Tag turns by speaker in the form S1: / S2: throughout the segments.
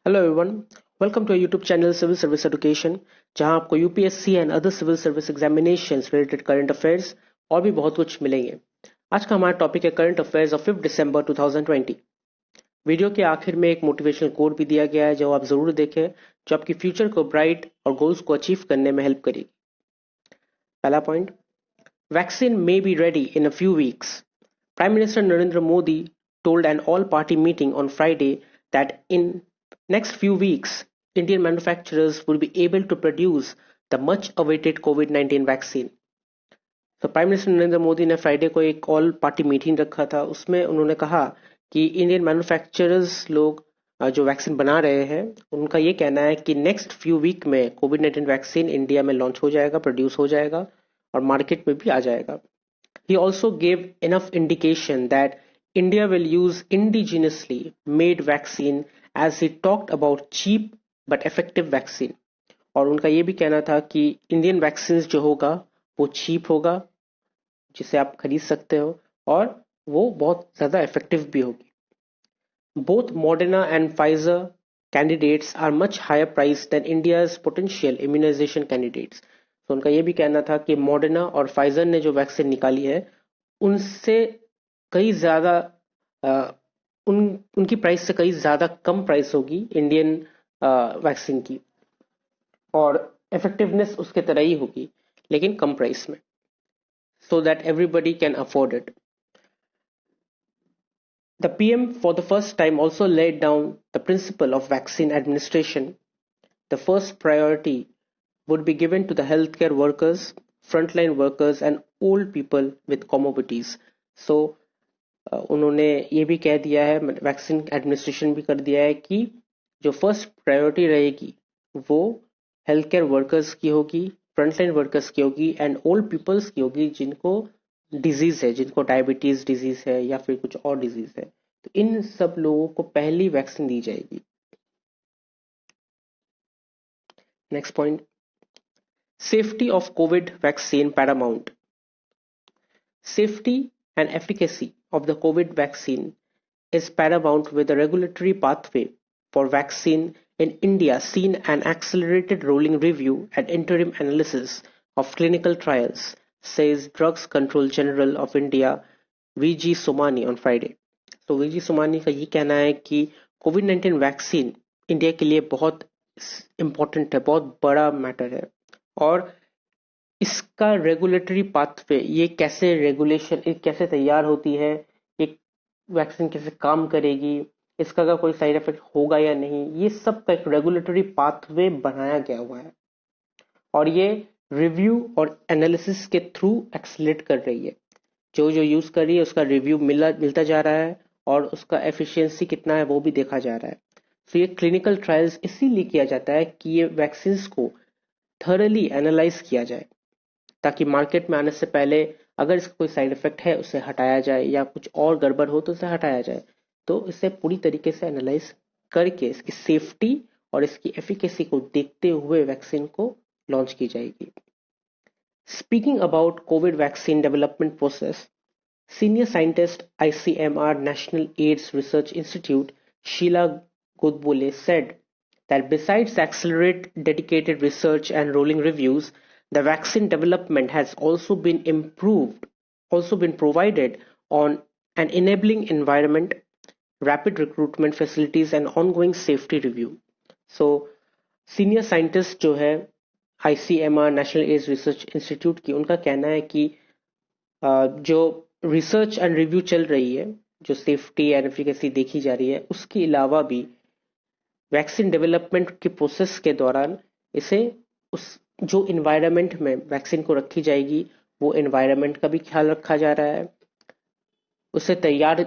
S1: Hello everyone, welcome to YouTube channel civil service education, जहां आपको UPSC and other civil service examinations related current affairs और भी बहुत कुछ मिलेंगे। आज का हमारा टॉपिक है current affairs of 5 December 2020। Video के आखिर में एक मोटिवेशनल कोड भी दिया गया है जो आप जरूर देखें, जो आपकी फ्यूचर को ब्राइट और गोल्स को अचीव करने में हेल्प करेगी। पहला point, vaccine may be ready in a few weeks. Prime Minister Narendra Modi told an all-party meeting on Friday that in next few weeks, Indian manufacturers will be able to produce the much-awaited COVID-19 vaccine. तो prime minister Narendra Modi ने Friday को एक all party meeting रखा था। उसमें उन्होंने कहा कि इंडियन मैन्युफैक्चरर्स लोग जो वैक्सीन बना रहे हैं, उनका ये कहना है कि नेक्स्ट फ्यू वीक में कोविड-19 वैक्सीन इंडिया में लॉन्च हो जाएगा, प्रोड्यूस हो जाएगा और मार्केट में भी आ जाएगा। He also gave enough indication that India will use indigenously made vaccine as he talked about cheap but effective vaccine. और उनका ये भी कहना था कि इंडियन वैक्सीन जो होगा वो चीप होगा, जिसे आप खरीद सकते हो, और वो बहुत ज़्यादा इफेक्टिव भी होगी। Both Moderna and Pfizer candidates are much higher priced than India's potential immunization candidates. तो उनका ये भी कहना था कि मॉडर्ना और फाइजर ने जो वैक्सीन निकाली है उनसे कई ज़्यादा उनकी प्राइस से कई ज़्यादा कम प्राइस होगी इंडियन वैक्सीन की, और इफेक्टिवनेस उसके तरह ही होगी लेकिन कम प्राइस में, so that everybody can afford it. The PM for the first time also laid down the principle of vaccine administration. The first priority would be given to the healthcare workers, frontline workers and old people with comorbidities. So उन्होंने ये भी कह दिया है, vaccine administration भी कर दिया है कि जो फर्स्ट प्रायोरिटी रहेगी वो हेल्थ केयर वर्कर्स की होगी, फ्रंटलाइन वर्कर्स की होगी एंड ओल्ड पीपल्स की होगी जिनको डिजीज है, जिनको डायबिटीज डिजीज है या फिर कुछ और डिजीज है। तो इन सब लोगों को पहली वैक्सीन दी जाएगी। Next point, safety of Covid vaccine Paramount. Safety and efficacy of the COVID vaccine is paramount, with the regulatory pathway for vaccine in India seen an accelerated rolling review and interim analysis of clinical trials, says Drugs Control General of India VG Somani on Friday. तो V G Somani का ये कहना है कि कोविड-19 vaccine India के लिए बहुत important है, बहुत बड़ा मैटर है, और इसका रेगुलेटरी पाथवे, ये कैसे रेगुलेशन कैसे तैयार होती है, ये वैक्सीन कैसे काम करेगी, इसका अगर कोई साइड इफेक्ट होगा या नहीं, ये सब का एक रेगुलेटरी पाथवे बनाया गया हुआ है और ये रिव्यू और एनालिसिस के थ्रू एक्सलेट कर रही है। जो जो यूज कर रही है उसका रिव्यू मिलता जा रहा है और उसका एफिशिएंसी कितना है वो भी देखा जा रहा है। तो ये क्लिनिकल ट्रायल्स इसीलिए किया जाता है कि ये वैक्सीन को थरली एनालाइज किया जाए, ताकि मार्केट में आने से पहले अगर इसका कोई साइड इफेक्ट है उसे हटाया जाए या कुछ और गड़बड़ हो तो उसे हटाया जाए। तो इसे पूरी तरीके से एनालाइज करके इसकी सेफ्टी और इसकी एफिकेसी को देखते हुए वैक्सीन को लॉन्च की जाएगी। Speaking about Covid vaccine development process, senior scientist ICMR National AIDS Research Institute Sheila Godbole said that besides accelerate dedicated research and rolling reviews, the vaccine development has also been provided on an enabling environment, rapid recruitment facilities and ongoing safety review. So senior scientist जो है ICMR national ads research institute की, उनका कहना है कि जो research and review चल रही है, जो सेफ्टी एंड एफिकेसी देखी जा रही है, उसके अलावा भी वैक्सीन डेवलपमेंट के प्रोसेस के दौरान इसे उस जो इन्वायरमेंट में वैक्सीन को रखी जाएगी वो इन्वायरमेंट का भी ख्याल रखा जा रहा है। उसे तैयार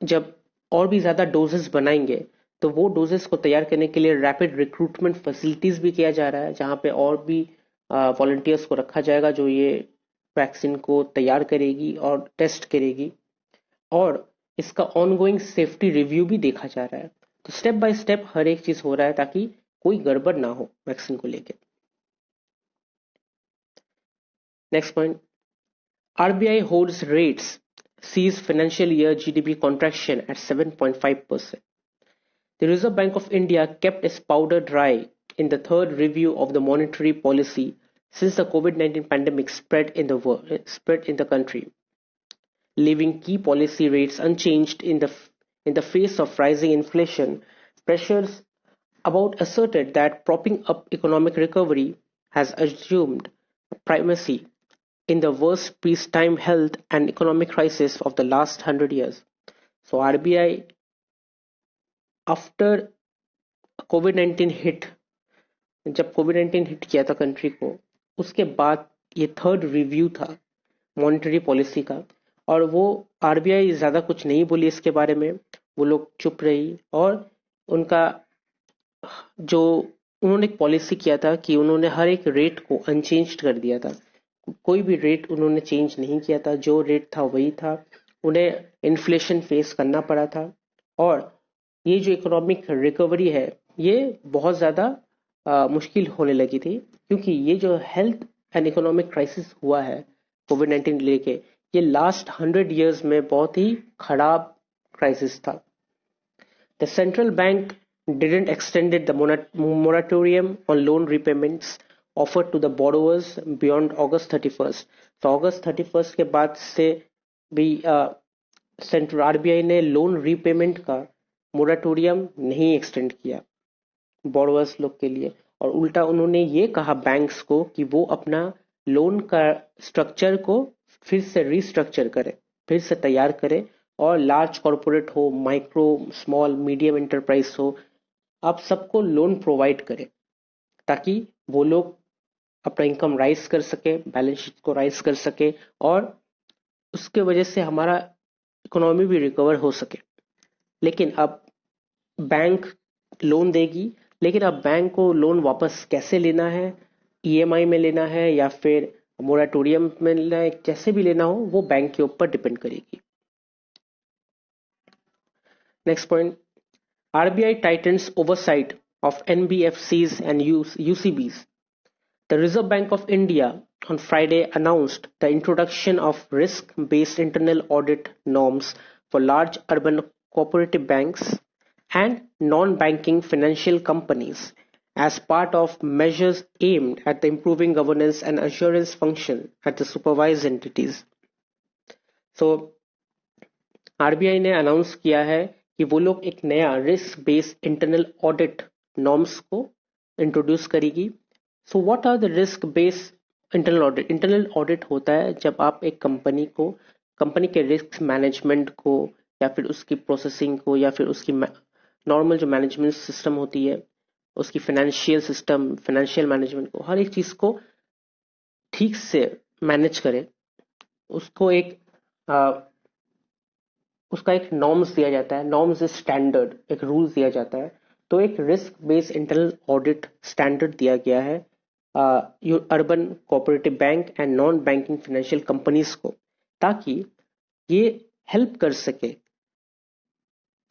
S1: जब और भी ज़्यादा डोजेस बनाएंगे तो वो डोजेस को तैयार करने के लिए रैपिड रिक्रूटमेंट फैसिलिटीज़ भी किया जा रहा है, जहाँ पे और भी वॉलंटियर्स को रखा जाएगा जो ये वैक्सीन को तैयार करेगी और टेस्ट करेगी, और इसका ऑनगोइंग सेफ्टी रिव्यू भी देखा जा रहा है। तो स्टेप बाय स्टेप हर एक चीज हो रहा है ताकि कोई गड़बड़ ना हो वैक्सीन को लेकर। Next point, RBI holds rates sees financial year GDP contraction at 7.5%. The Reserve Bank of India kept its powder dry in the third review of the monetary policy since the COVID-19 pandemic spread in the country, leaving key policy rates unchanged in the face of rising inflation pressures. About asserted that propping up economic recovery has assumed primacy in the worst peacetime health and economic crisis of the last 100 years. So RBI, after COVID-19 hit जब Covid 19 hit किया था country को, उसके बाद ये third review था monetary policy का, और वो आरबीआई ज्यादा कुछ नहीं बोली इसके बारे में, वो लोग चुप रही। और उनका जो उन्होंने एक पॉलिसी किया था कि उन्होंने हर एक रेट को अनचेंज्ड कर दिया था, कोई भी रेट उन्होंने चेंज नहीं किया था, जो रेट था वही था। उन्हें इन्फ्लेशन फेस करना पड़ा था, और ये जो इकोनॉमिक रिकवरी है ये बहुत ज़्यादा मुश्किल होने लगी थी, क्योंकि ये जो हेल्थ एंड इकोनॉमिक क्राइसिस हुआ है कोविड 19 लेके, ये लास्ट 100 years में बहुत ही खराब क्राइसिस था। The central bank didn't extended the moratorium on loan repayments offered to the borrowers beyond August 31st. तो August 31st के बाद से भी सेंट्रल आरबीआई ने लोन रीपेमेंट का मोराटोरियम नहीं एक्सटेंड किया बोरोवर्स लोग के लिए, और उल्टा उन्होंने ये कहा बैंक्स को कि वो अपना लोन का स्ट्रक्चर को फिर से रीस्ट्रक्चर करे, फिर से तैयार करे, और लार्ज कॉरपोरेट हो, माइक्रो स्मॉल मीडियम एंटरप्राइज हो, आप सबको लोन प्रोवाइड करें, ताकि वो लोग अपना इनकम राइज कर सके, बैलेंस शीट को राइज कर सके, और उसके वजह से हमारा इकोनॉमी भी रिकवर हो सके। लेकिन अब बैंक लोन देगी, लेकिन अब बैंक को लोन वापस कैसे लेना है, ईएमआई में लेना है या फिर मोराटोरियम में लेना है, कैसे भी लेना हो वो बैंक के ऊपर डिपेंड करेगी। Next point, RBI tightens oversight of NBFCs and UCBs. The Reserve Bank of India on Friday announced the introduction of risk-based internal audit norms for large urban cooperative banks and non-banking financial companies as part of measures aimed at improving governance and assurance function at the supervised entities. So, RBI ने announce किया है कि वो लोग एक नया risk based internal audit norms को introduce करेगी। So what are the risk based internal audit? Internal audit होता है जब आप एक कंपनी के रिस्क मैनेजमेंट को, या फिर उसकी प्रोसेसिंग को, या फिर उसकी नॉर्मल जो मैनेजमेंट सिस्टम होती है, उसकी फाइनेंशियल सिस्टम, फाइनेंशियल मैनेजमेंट को, हर एक चीज को ठीक से मैनेज करें, उसको उसका एक नॉर्म्स दिया जाता है, नॉर्म्स इज स्टैंडर्ड, एक रूल्स दिया जाता है। तो एक risk based internal audit standard दिया गया है urban cooperative bank and non banking financial companies को, ताकि ये हेल्प कर सके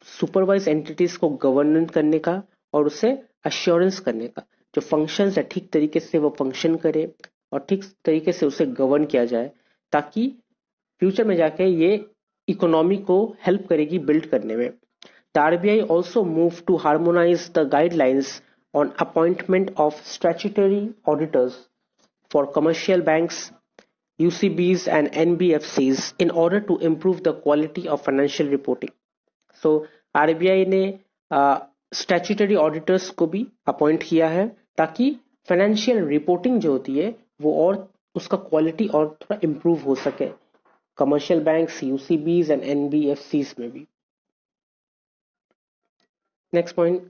S1: सुपरवाइज एंटिटीज को गवर्नेंस करने का और उसे अश्योरेंस करने का, जो फंक्शंस है ठीक तरीके से वो फंक्शन करे और ठीक तरीके से उसे गवर्न किया जाए, ताकि फ्यूचर में जाके ये इकोनॉमी को हेल्प करेगी बिल्ड करने में। The RBI also move to harmonise the guidelines on appointment of statutory auditors for commercial banks, UCBs and NBFCs in order to improve the quality of financial reporting. So RBI ने statutory auditors को भी appoint किया है, ताकि financial reporting जो होती है वो और उसका क्वालिटी और थोड़ा इम्प्रूव हो सके commercial banks, UCBs and NBFCs में भी। Next point,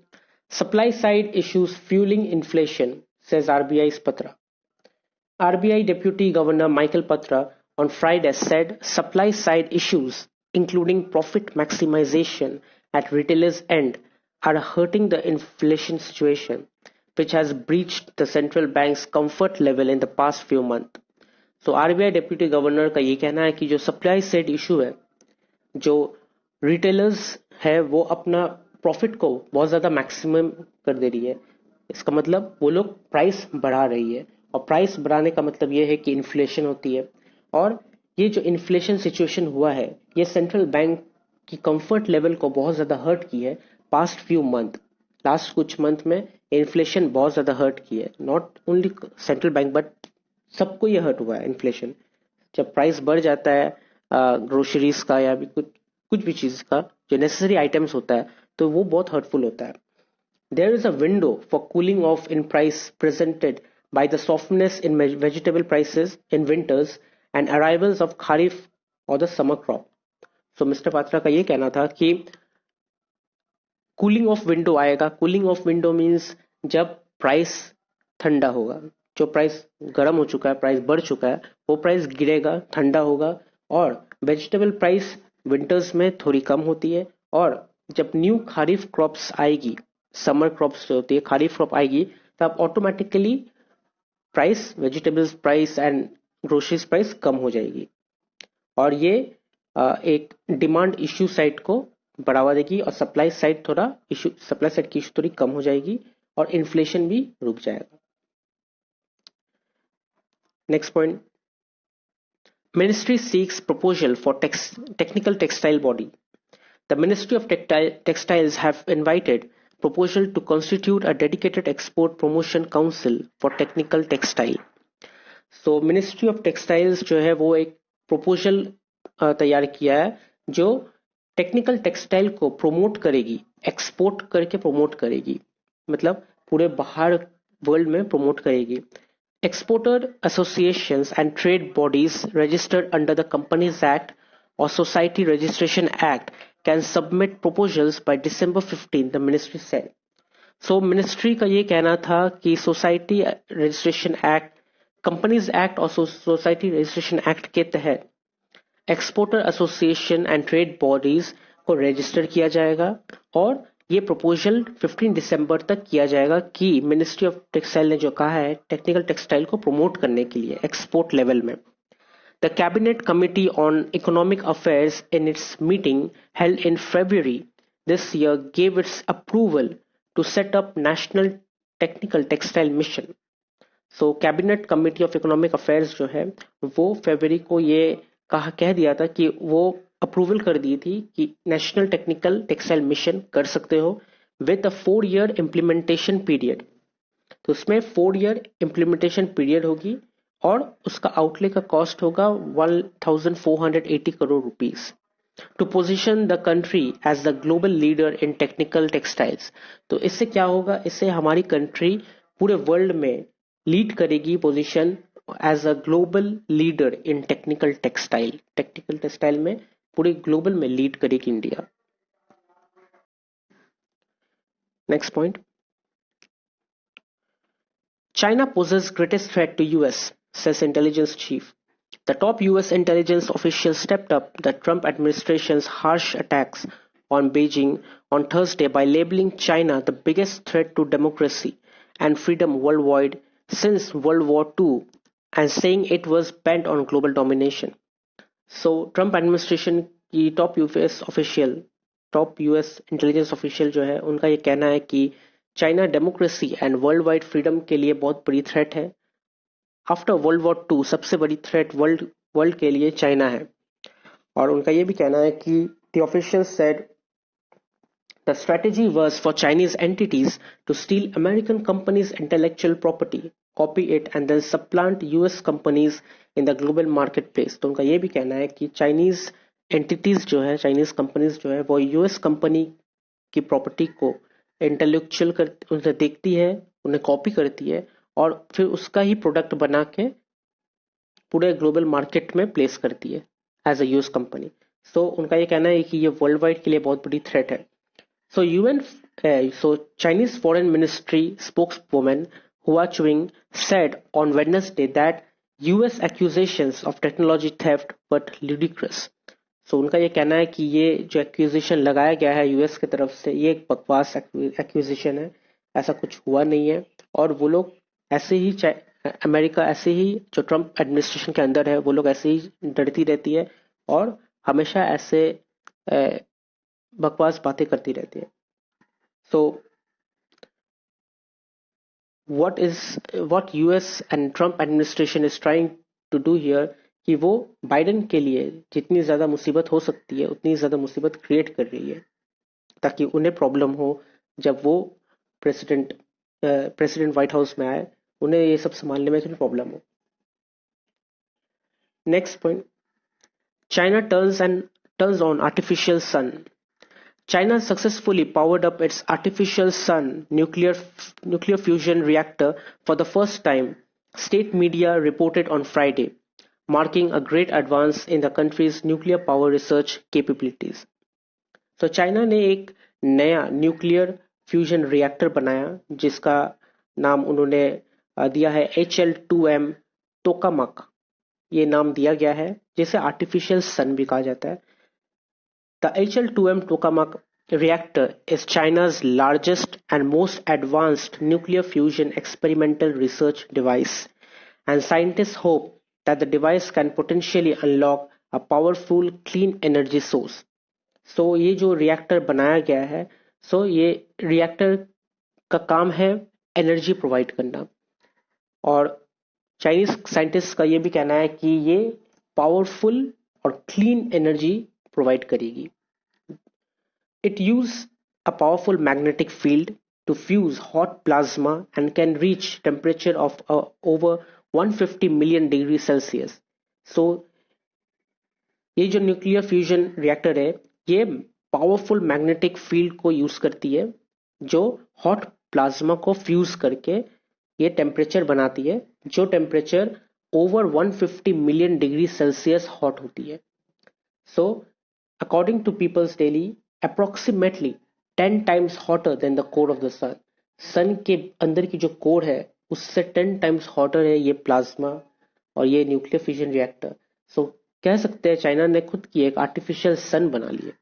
S1: supply side issues fuelling inflation, says RBI's Patra. RBI Deputy Governor Michael Patra on Friday said supply side issues, including profit maximization at retailers' end, are hurting the inflation situation, which has breached the central bank's comfort level in the past few months. तो RBI deputy governor का ये कहना है कि जो supply side issue है, जो retailers है वो अपना प्रॉफिट को बहुत ज्यादा मैक्सिमम कर दे रही है। इसका मतलब वो लोग प्राइस बढ़ा रही है, और प्राइस बढ़ाने का मतलब ये है कि इन्फ्लेशन होती है, और ये जो इन्फ्लेशन सिचुएशन हुआ है ये सेंट्रल बैंक की कंफर्ट लेवल को बहुत ज्यादा हर्ट की है पास्ट फ्यू मंथ, लास्ट कुछ मंथ में इन्फ्लेशन बहुत ज़्यादा हर्ट की है, not only central bank but सबको ये हर्ट हुआ है इन्फ्लेशन। जब प्राइस बढ़ जाता है ग्रोसरीज का या भी कुछ कुछ भी चीज़ का जो नेसेसरी आइटम्स होता है, तो वो बहुत हर्टफुल होता है। There is a window for cooling off in price presented by the softness in vegetable prices in winters and arrivals of kharif or the summer crop. So mister Patra का ये कहना था कि कूलिंग ऑफ विंडो आएगा। Cooling of window means जब price ठंडा होगा, जो प्राइस गर्म हो चुका है, प्राइस बढ़ चुका है, वो प्राइस गिरेगा, ठंडा होगा। और वेजिटेबल प्राइस विंटर्स में थोड़ी कम होती है, और जब न्यू खारिफ क्रॉप्स आएगी, समर क्रॉप्स जो होती है, खारिफ क्रॉप आएगी, तब automatically price, vegetables price and groceries price कम हो जाएगी। और ये एक डिमांड इश्यू साइड को बढ़ावा देगी और सप्लाई साइड थोड़ा इशू, सप्लाई साइड की इशू थोड़ी कम हो जाएगी और इन्फ्लेशन भी रुक जाएगा। Next point, ministry seeks proposal for technical textile body. The ministry of textiles have invited proposal to constitute a dedicated export promotion council for technical textile. So ministry of textiles जो है वो एक proposal तैयार किया है जो technical textile को promote करेगी, एक्सपोर्ट करके प्रमोट करेगी, मतलब पूरे बाहर वर्ल्ड में प्रमोट करेगी। Exporter associations and trade bodies registered under the companies act और society registration act can submit proposals by December 15, the ministry said. So ministry का ये कहना था कि society registration act, companies act और सोसाइटी रजिस्ट्रेशन एक्ट के तहत exporter association and trade bodies को रजिस्टर किया जाएगा और ये प्रपोजल 15 दिसंबर तक किया जाएगा कि मिनिस्ट्री ऑफ टेक्सटाइल ने जो कहा है टेक्निकल टेक्सटाइल को प्रमोट करने के लिए एक्सपोर्ट लेवल में। The Cabinet Committee on Economic Affairs in its meeting held in February this year gave its approval to set up National Technical Textile Mission. So Cabinet Committee of Economic Affairs जो है वो फरवरी को ये कह दिया था कि वो अप्रूवल कर दी थी कि नेशनल टेक्निकल टेक्सटाइल मिशन कर सकते हो with a 4 year implementation period. तो उसमें 4 year इम्प्लीमेंटेशन पीरियड होगी और उसका आउटले का कॉस्ट होगा 1480 crore rupees to position the country as the global leader in technical textiles. तो इससे क्या होगा, इससे हमारी कंट्री पूरे वर्ल्ड में लीड करेगी, position as a global leader in technical textile. Technical textile में पूरे ग्लोबल में लीड करेगी India. Next point, China poses greatest threat to US, says intelligence chief. The top US intelligence official stepped up the Trump administration's harsh attacks on Beijing on Thursday by labeling China the biggest threat to democracy and freedom worldwide since World War II and saying it was bent on global domination. So Trump administration की top US intelligence official जो है उनका ये कहना है कि China democracy and world wide freedom के लिए बहुत बड़ी थ्रेट है। आफ्टर वर्ल्ड वॉर टू सबसे बड़ी थ्रेट वर्ल्ड के लिए चाइना है। और उनका ये भी कहना है कि the official said the strategy was for Chinese entities to steal American companies intellectual property, copy it and then supplant US companies in the global market place. तो उनका ये भी कहना है कि चाइनीज एंटिटीज जो है, चाइनीज कंपनीज जो है वो यूएस कंपनी की प्रॉपर्टी को इंटेलेक्चुअल उन्हें देखती है, उन्हें कॉपी करती है और फिर उसका ही प्रोडक्ट बना के पूरे ग्लोबल मार्केट में प्लेस करती है एज अ यूएस कंपनी। सो उनका ये कहना है कि ये वर्ल्ड वाइड के लिए बहुत बड़ी थ्रेट है। सो चाइनीज फॉरेन मिनिस्ट्री स्पोक्सवुमन हुआ chewing said on Wednesday that US accusations of technology theft were ludicrous. सो उनका ये कहना है कि ये जो एक्यूजिशन लगाया गया है यूएस की तरफ से ये एक बकवास एक्यूजिशन है, ऐसा कुछ हुआ नहीं है। और वो लोग ऐसे ही अमेरिका ऐसे ही जो ट्रम्प एडमिनिस्ट्रेशन के अंदर है वो लोग ऐसे ही डरती रहती है और हमेशा ऐसे बकवास बातें करती रहती है। सो what US and Trump administration is trying to do here कि वो बाइडेन के लिए जितनी ज्यादा मुसीबत हो सकती है उतनी ज्यादा मुसीबत क्रिएट कर रही है ताकि उन्हें प्रॉब्लम हो जब वो प्रेसिडेंट व्हाइट हाउस में आए, उन्हें ये सब संभालने में थोड़ी प्रॉब्लम हो। Next point, China turns on artificial sun. China successfully powered up its artificial sun nuclear fusion reactor for the first time, state media reported on Friday, marking a great advance in the country's nuclear power research capabilities. So China ने एक नया nuclear fusion reactor बनाया जिसका नाम उन्होंने दिया है HL2M tokamak. ये नाम दिया गया है, जिसे आर्टिफिशियल सन भी कहा जाता है। The HL2M tokamak reactor is China's largest and most advanced nuclear fusion experimental research device, and scientists hope that the device can potentially unlock a powerful clean energy source. So ये जो reactor बनाया गया है, ये reactor का काम है energy provide करना, और चाइनीज साइंटिस्ट का ये भी कहना है कि ये पावरफुल और क्लीन एनर्जी प्रोवाइड करेगी। It uses a powerful magnetic field to fuse hot plasma and can reach temperature of over 150 million degrees Celsius. So ये जो न्यूक्लियर फ्यूजन रिएक्टर है, ये पावरफुल मैग्नेटिक फील्ड को यूज करती है जो हॉट प्लाज्मा को फ्यूज करके ये टेम्परेचर बनाती है, जो temperature over 150 million degree Celsius hot होती है। So according to People's Daily, approximately 10 times hotter than the core of the sun. सन के अंदर की जो कोर है उससे 10 times hotter है ये प्लाज्मा और ये न्यूक्लियर फ्यूजन रिएक्टर। सो कह सकते हैं चाइना ने खुद की एक आर्टिफिशियल सन बना ली है।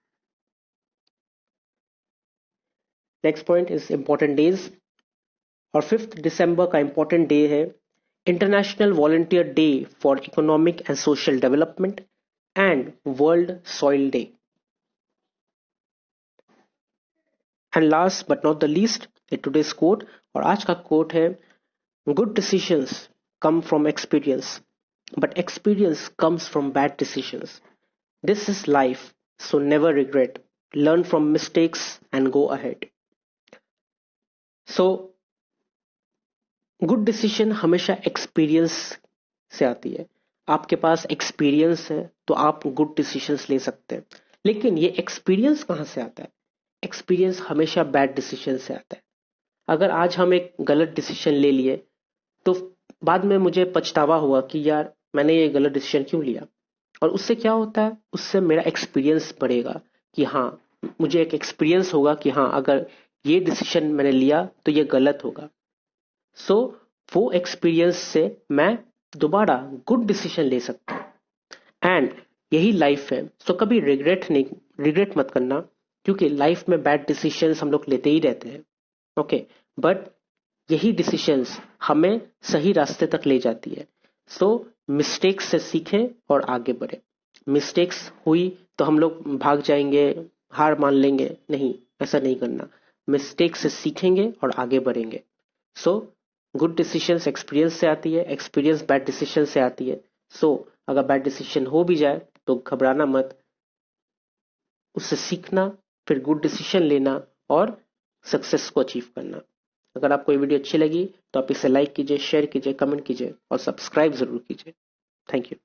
S1: Next point is important days, और 5 दिसंबर का इंपॉर्टेंट डे है international volunteer day for economic and social development and world soil day. And last but not the least, today's quote, और आज का कोट है good decisions come from experience but experience comes from bad decisions. This is life, so never regret, learn from mistakes and go ahead. So good decision हमेशा experience से आती है। आपके पास experience है तो आप गुड डिसीजंस ले सकते हैं, लेकिन ये एक्सपीरियंस कहाँ से आता है? एक्सपीरियंस हमेशा बैड डिसीजन से आता है। अगर आज हम एक गलत डिसीजन ले लिए तो बाद में मुझे पछतावा हुआ कि यार मैंने ये गलत डिसीजन क्यों लिया, और उससे क्या होता है, उससे मेरा एक्सपीरियंस बढ़ेगा कि हाँ, मुझे एक एक्सपीरियंस होगा कि हाँ, अगर ये डिसीजन मैंने लिया तो ये गलत होगा। सो वो एक्सपीरियंस से मैं दोबारा गुड डिसीजन ले सकता हूँ, एंड यही लाइफ है। सो कभी रिग्रेट मत करना, क्योंकि लाइफ में बैड डिसीजंस हम लोग लेते ही रहते हैं, ओके, बट यही डिसीजंस हमें सही रास्ते तक ले जाती है। सो मिस्टेक्स से सीखें और आगे बढ़े। मिस्टेक्स हुई तो हम लोग भाग जाएंगे, हार मान लेंगे, नहीं, ऐसा नहीं करना। मिस्टेक से सीखेंगे और आगे बढ़ेंगे। सो गुड डिसीजंस एक्सपीरियंस से आती है, एक्सपीरियंस बैड डिसीजन से आती है। सो अगर बैड डिसीजन हो भी जाए तो घबराना मत, उससे सीखना, फिर गुड डिसीजन लेना और सक्सेस को अचीव करना। अगर आपको ये वीडियो अच्छी लगी तो आप इसे लाइक कीजिए, शेयर कीजिए, कमेंट कीजिए और सब्सक्राइब जरूर कीजिए। Thank you.